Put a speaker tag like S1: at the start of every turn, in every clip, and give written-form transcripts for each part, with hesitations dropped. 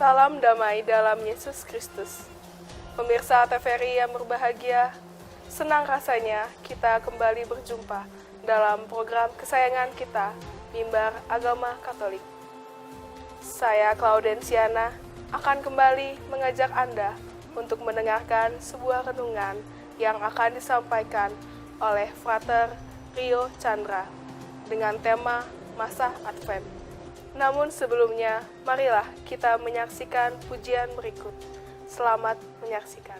S1: Salam damai dalam Yesus Kristus. Pemirsa TVRI yang berbahagia, senang rasanya kita kembali berjumpa dalam program kesayangan kita, Mimbar Agama Katolik. Saya Claudensiana akan kembali mengajak Anda untuk mendengarkan sebuah renungan yang akan disampaikan oleh Frater Rio Chandra dengan tema Masa Advent. Namun sebelumnya, marilah kita menyaksikan pujian berikut. Selamat menyaksikan.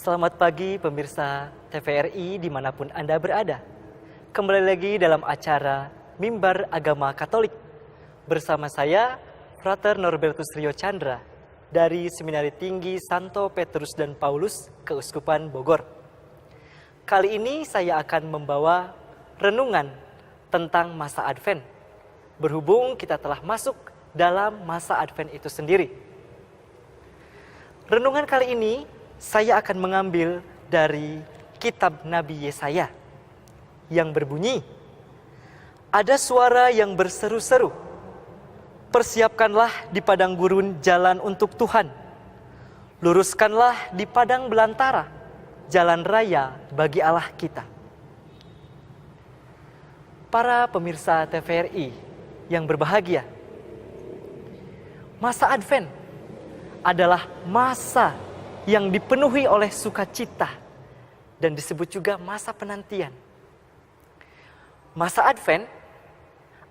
S2: Selamat pagi pemirsa TVRI dimanapun Anda berada. Kembali lagi dalam acara Mimbar Agama Katolik. Bersama saya, Frater Norbertus Rio Chandra dari Seminari Tinggi Santo Petrus dan Paulus, Keuskupan Bogor. Kali ini saya akan membawa renungan tentang masa Advent. Berhubung kita telah masuk dalam masa Advent itu sendiri. Renungan kali ini saya akan mengambil dari kitab Nabi Yesaya yang berbunyi, "Ada suara yang berseru-seru, persiapkanlah di padang gurun jalan untuk Tuhan. Luruskanlah di padang belantara jalan raya bagi Allah kita." Para pemirsa TVRI yang berbahagia, masa Advent adalah masa yang dipenuhi oleh sukacita dan disebut juga masa penantian. Masa Advent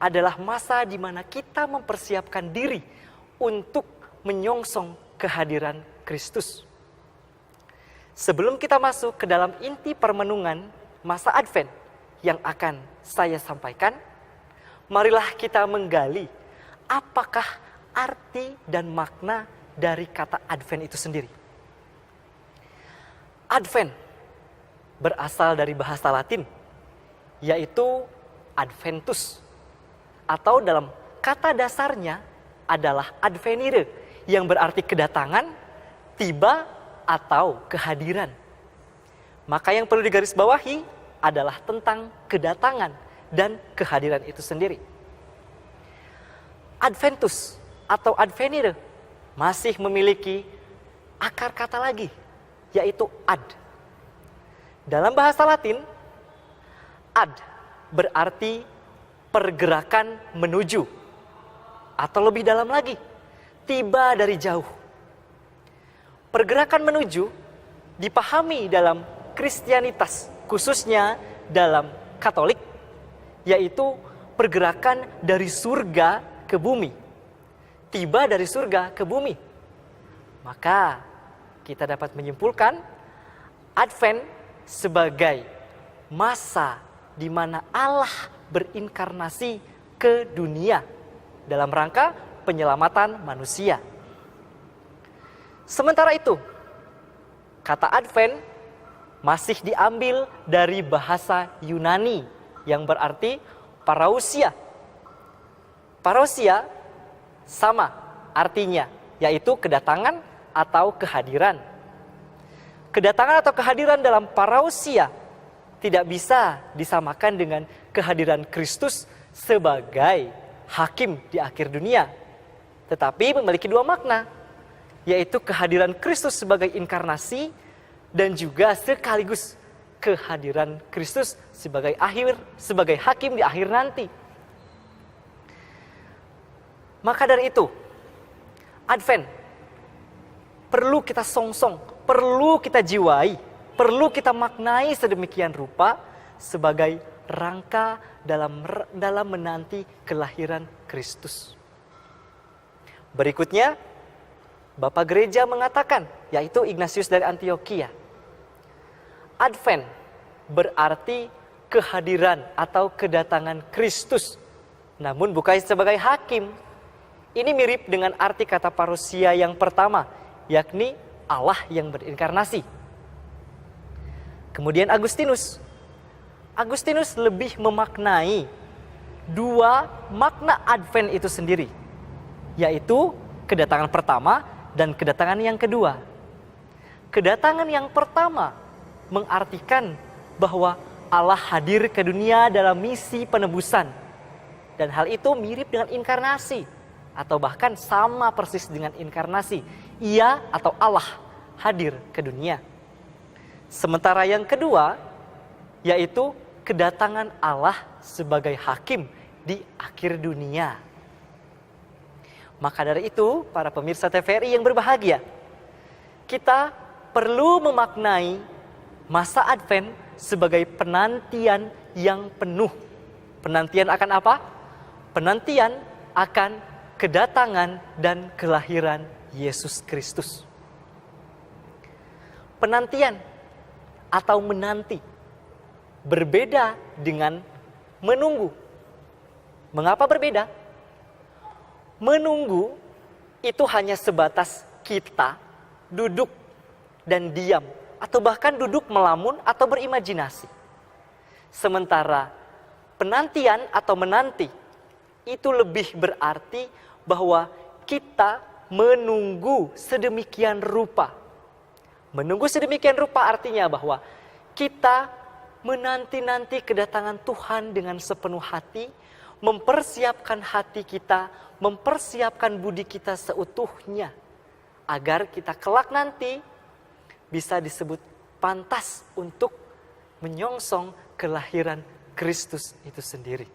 S2: adalah masa di mana kita mempersiapkan diri untuk menyongsong kehadiran Kristus. Sebelum kita masuk ke dalam inti permenungan masa Advent yang akan saya sampaikan, marilah kita menggali apakah arti dan makna dari kata Advent itu sendiri. Advent berasal dari bahasa Latin, yaitu Adventus, atau dalam kata dasarnya adalah advenire, yang berarti kedatangan, tiba, atau kehadiran. Maka yang perlu digarisbawahi adalah tentang kedatangan dan kehadiran itu sendiri. Adventus atau advenire masih memiliki akar kata lagi, yaitu ad. Dalam bahasa Latin, ad berarti pergerakan menuju, atau lebih dalam lagi, tiba dari jauh. Pergerakan menuju dipahami dalam Kristianitas, khususnya dalam Katolik, yaitu pergerakan dari surga ke bumi. Tiba dari surga ke bumi. Maka kita dapat menyimpulkan Advent sebagai masa di mana Allah berinkarnasi ke dunia dalam rangka penyelamatan manusia. Sementara itu, kata Advent masih diambil dari bahasa Yunani yang berarti parousia. Parousia sama artinya, yaitu kedatangan atau kehadiran. Kedatangan atau kehadiran dalam parousia tidak bisa disamakan dengan kehadiran Kristus sebagai hakim di akhir dunia. Tetapi memiliki dua makna, yaitu kehadiran Kristus sebagai inkarnasi dan juga sekaligus kehadiran Kristus sebagai hakim di akhir nanti. Maka dari itu, Advent perlu kita songsong, perlu kita jiwai, perlu kita maknai sedemikian rupa sebagai rangka dalam menanti kelahiran Kristus. Berikutnya, Bapak Gereja mengatakan, yaitu Ignatius dari Antioquia, Advent berarti kehadiran atau kedatangan Kristus, namun bukan sebagai hakim. Ini mirip dengan arti kata parousia yang pertama, yakni Allah yang berinkarnasi. Kemudian Agustinus lebih memaknai dua makna Advent itu sendiri, yaitu kedatangan pertama dan kedatangan yang kedua. Kedatangan yang pertama mengartikan bahwa Allah hadir ke dunia dalam misi penebusan. Dan hal itu mirip dengan inkarnasi, atau bahkan sama persis dengan inkarnasi. Ia atau Allah hadir ke dunia. Sementara yang kedua, yaitu kedatangan Allah sebagai hakim di akhir dunia. Maka dari itu, para pemirsa TVRI yang berbahagia, kita perlu memaknai masa Advent sebagai penantian yang penuh. Penantian akan apa? Penantian akan kedatangan dan kelahiran Yesus Kristus. Penantian atau menanti berbeda dengan menunggu. Mengapa berbeda? Menunggu itu hanya sebatas kita duduk dan diam, atau bahkan duduk melamun atau berimajinasi. Sementara penantian atau menanti itu lebih berarti bahwa kita menunggu sedemikian rupa. Menunggu sedemikian rupa artinya bahwa kita menanti-nanti kedatangan Tuhan dengan sepenuh hati, mempersiapkan hati kita, mempersiapkan budi kita seutuhnya, agar kita kelak nanti bisa disebut pantas untuk menyongsong kelahiran Kristus itu sendiri.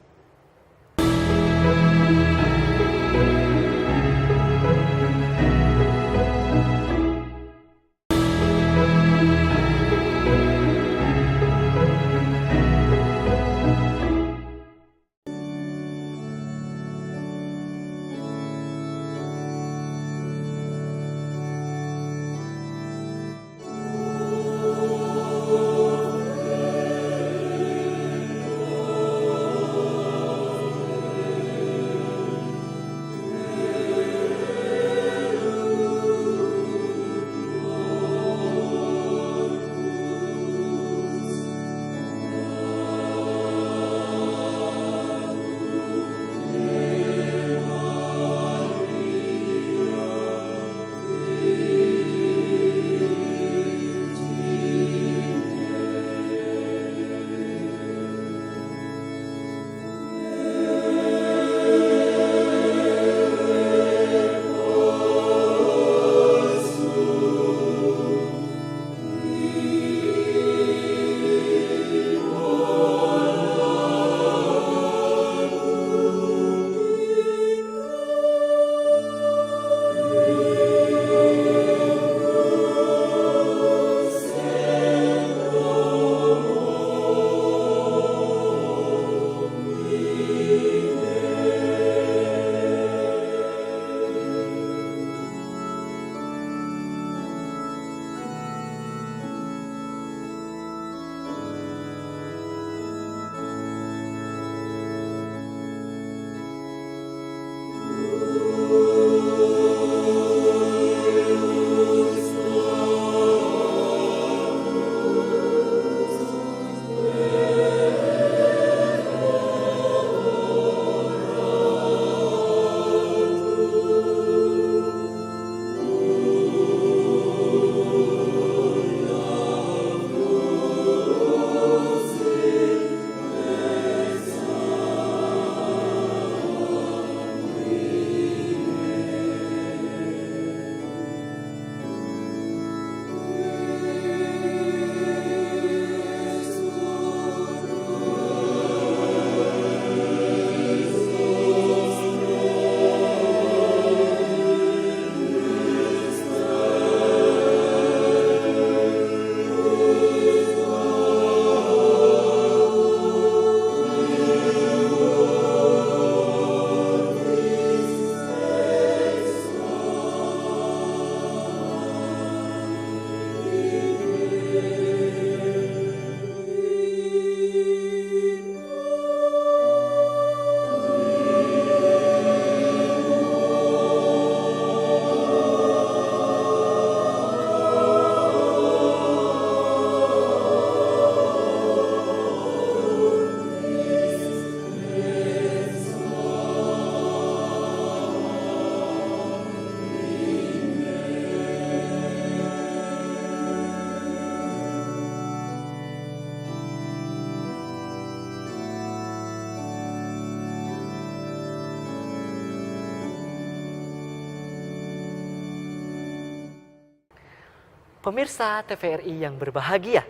S2: Pemirsa TVRI yang berbahagia,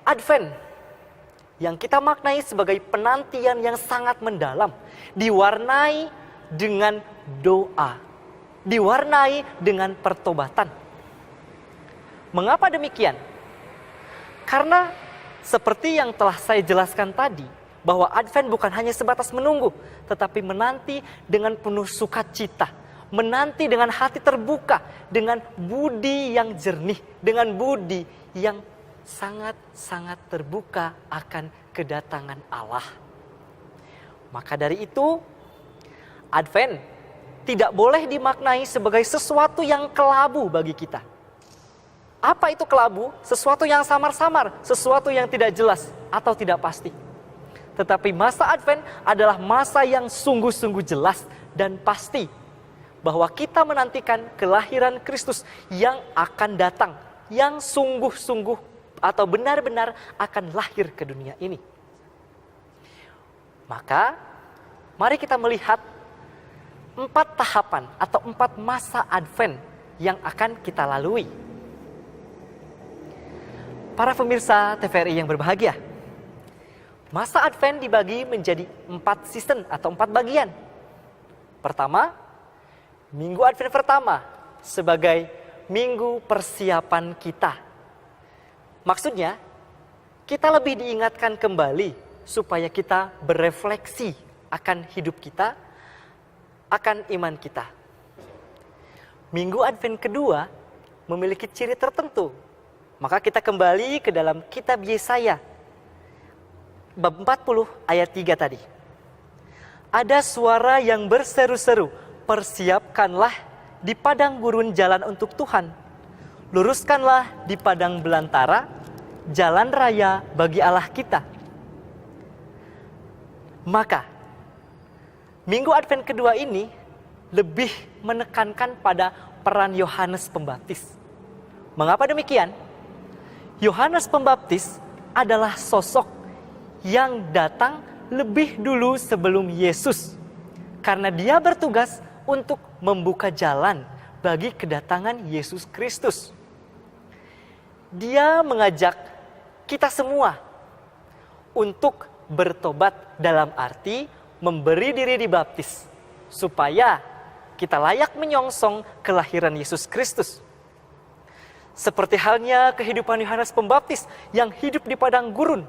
S2: Advent yang kita maknai sebagai penantian yang sangat mendalam, diwarnai dengan doa, diwarnai dengan pertobatan. Mengapa demikian? Karena seperti yang telah saya jelaskan tadi, bahwa Advent bukan hanya sebatas menunggu, tetapi menanti dengan penuh sukacita, menanti dengan hati terbuka, dengan budi yang jernih, dengan budi yang sangat-sangat terbuka akan kedatangan Allah. Maka dari itu, Advent tidak boleh dimaknai sebagai sesuatu yang kelabu bagi kita. Apa itu kelabu? Sesuatu yang samar-samar, sesuatu yang tidak jelas atau tidak pasti. Tetapi masa Advent adalah masa yang sungguh-sungguh jelas dan pasti, bahwa kita menantikan kelahiran Kristus yang akan datang, yang sungguh-sungguh atau benar-benar akan lahir ke dunia ini. Maka, mari kita melihat 4 tahapan atau 4 masa Advent yang akan kita lalui. Para pemirsa TVRI yang berbahagia, masa Advent dibagi menjadi 4 season atau 4 bagian. Pertama, Minggu Advent pertama sebagai minggu persiapan kita. Maksudnya, kita lebih diingatkan kembali supaya kita berefleksi akan hidup kita, akan iman kita. Minggu Advent kedua memiliki ciri tertentu. Maka kita kembali ke dalam kitab Yesaya, bab 40 ayat 3 tadi. Ada suara yang berseru-seru, persiapkanlah di padang gurun jalan untuk Tuhan. Luruskanlah di padang belantara, jalan raya bagi Allah kita. Maka, Minggu Advent kedua ini lebih menekankan pada peran Yohanes Pembaptis. Mengapa demikian? Yohanes Pembaptis adalah sosok yang datang lebih dulu sebelum Yesus, karena dia bertugas untuk membuka jalan bagi kedatangan Yesus Kristus. Dia mengajak kita semua untuk bertobat, dalam arti memberi diri dibaptis, supaya kita layak menyongsong kelahiran Yesus Kristus. Seperti halnya kehidupan Yohanes Pembaptis yang hidup di padang gurun.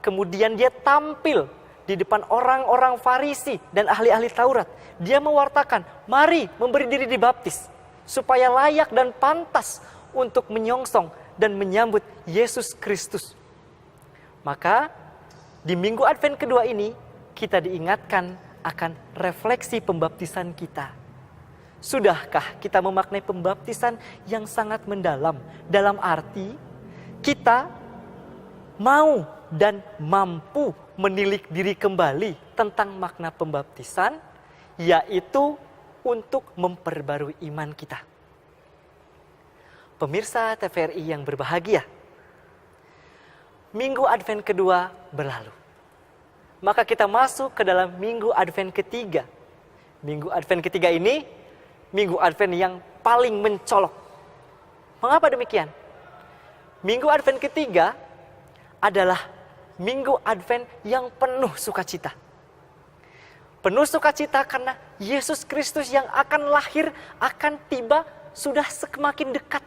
S2: Kemudian dia tampil di depan orang-orang Farisi dan ahli-ahli Taurat. Dia mewartakan, mari memberi diri dibaptis, supaya layak dan pantas untuk menyongsong dan menyambut Yesus Kristus. Maka di Minggu Advent kedua ini kita diingatkan akan refleksi pembaptisan kita. Sudahkah kita memaknai pembaptisan yang sangat mendalam, dalam arti kita mau dan mampu menilik diri kembali tentang makna pembaptisan, yaitu untuk memperbarui iman kita. Pemirsa TVRI yang berbahagia, Minggu Advent kedua berlalu. Maka kita masuk ke dalam Minggu Advent ketiga. Minggu Advent ketiga ini Minggu Advent yang paling mencolok. Mengapa demikian? Minggu Advent ketiga adalah Minggu Advent yang penuh sukacita. Penuh sukacita karena Yesus Kristus yang akan lahir, akan tiba, sudah semakin dekat.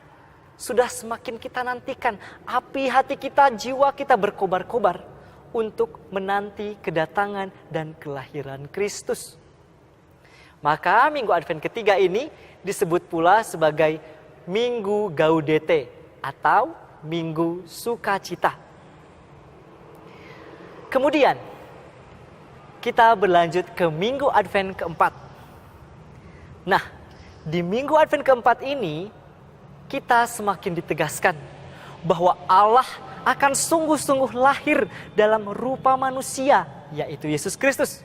S2: Sudah semakin kita nantikan. Api hati kita, jiwa kita berkobar-kobar untuk menanti kedatangan dan kelahiran Kristus. Maka Minggu Advent ketiga ini disebut pula sebagai Minggu Gaudete atau Minggu Sukacita. Kemudian kita berlanjut ke Minggu Advent keempat. Nah, di Minggu Advent keempat ini kita semakin ditegaskan bahwa Allah akan sungguh-sungguh lahir dalam rupa manusia, yaitu Yesus Kristus.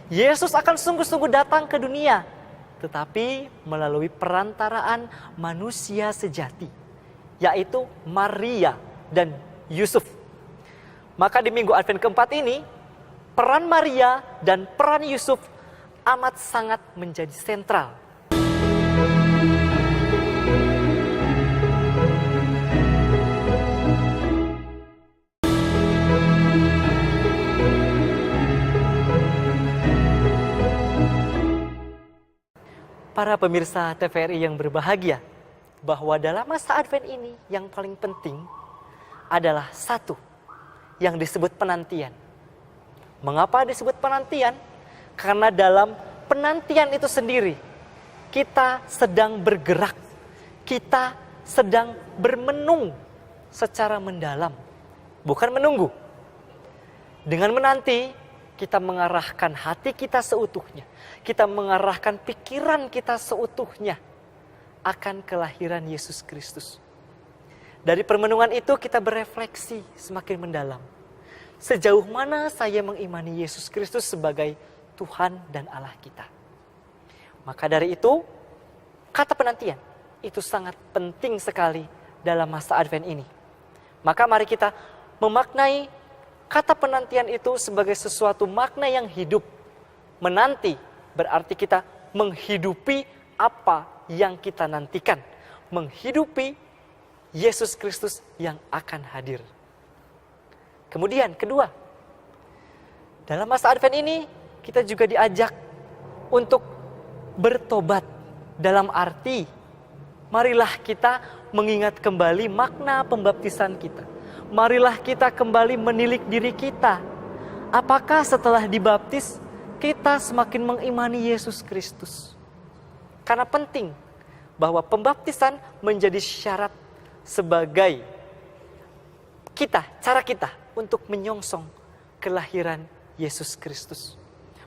S2: Yesus akan sungguh-sungguh datang ke dunia, tetapi melalui perantaraan manusia sejati, yaitu Maria dan Yusuf. Maka di Minggu Advent keempat ini, peran Maria dan peran Yusuf amat sangat menjadi sentral. Para pemirsa TVRI yang berbahagia, bahwa dalam masa Advent ini yang paling penting adalah satu, yang disebut penantian. Mengapa disebut penantian? Karena dalam penantian itu sendiri, kita sedang bergerak, kita sedang bermenung secara mendalam, bukan menunggu. Dengan menanti, kita mengarahkan hati kita seutuhnya, kita mengarahkan pikiran kita seutuhnya akan kelahiran Yesus Kristus. Dari permenungan itu kita berefleksi semakin mendalam. Sejauh mana saya mengimani Yesus Kristus sebagai Tuhan dan Allah kita. Maka dari itu, kata penantian itu sangat penting sekali dalam masa Advent ini. Maka mari kita memaknai kata penantian itu sebagai sesuatu makna yang hidup. Menanti berarti kita menghidupi apa yang kita nantikan. Menghidupi Yesus Kristus yang akan hadir. Kemudian kedua, dalam masa Advent ini kita juga diajak untuk bertobat. Dalam arti, marilah kita mengingat kembali makna pembaptisan kita. Marilah kita kembali menilik diri kita. Apakah setelah dibaptis, kita semakin mengimani Yesus Kristus? Karena penting bahwa pembaptisan menjadi syarat sebagai cara kita untuk menyongsong kelahiran Yesus Kristus.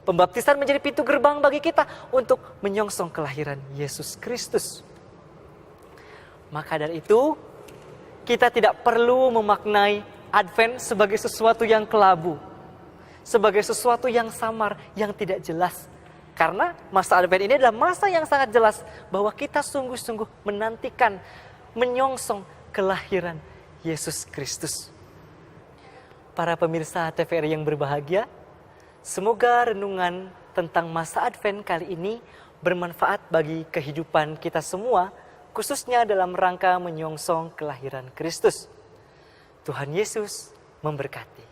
S2: Pembaptisan menjadi pintu gerbang bagi kita untuk menyongsong kelahiran Yesus Kristus. Maka dari itu, kita tidak perlu memaknai Advent sebagai sesuatu yang kelabu, sebagai sesuatu yang samar, yang tidak jelas. Karena masa Advent ini adalah masa yang sangat jelas bahwa kita sungguh-sungguh menantikan, menyongsong kelahiran Yesus Kristus. Para pemirsa TVRI yang berbahagia, semoga renungan tentang masa Advent kali ini bermanfaat bagi kehidupan kita semua, khususnya dalam rangka menyongsong kelahiran Kristus. Tuhan Yesus memberkati.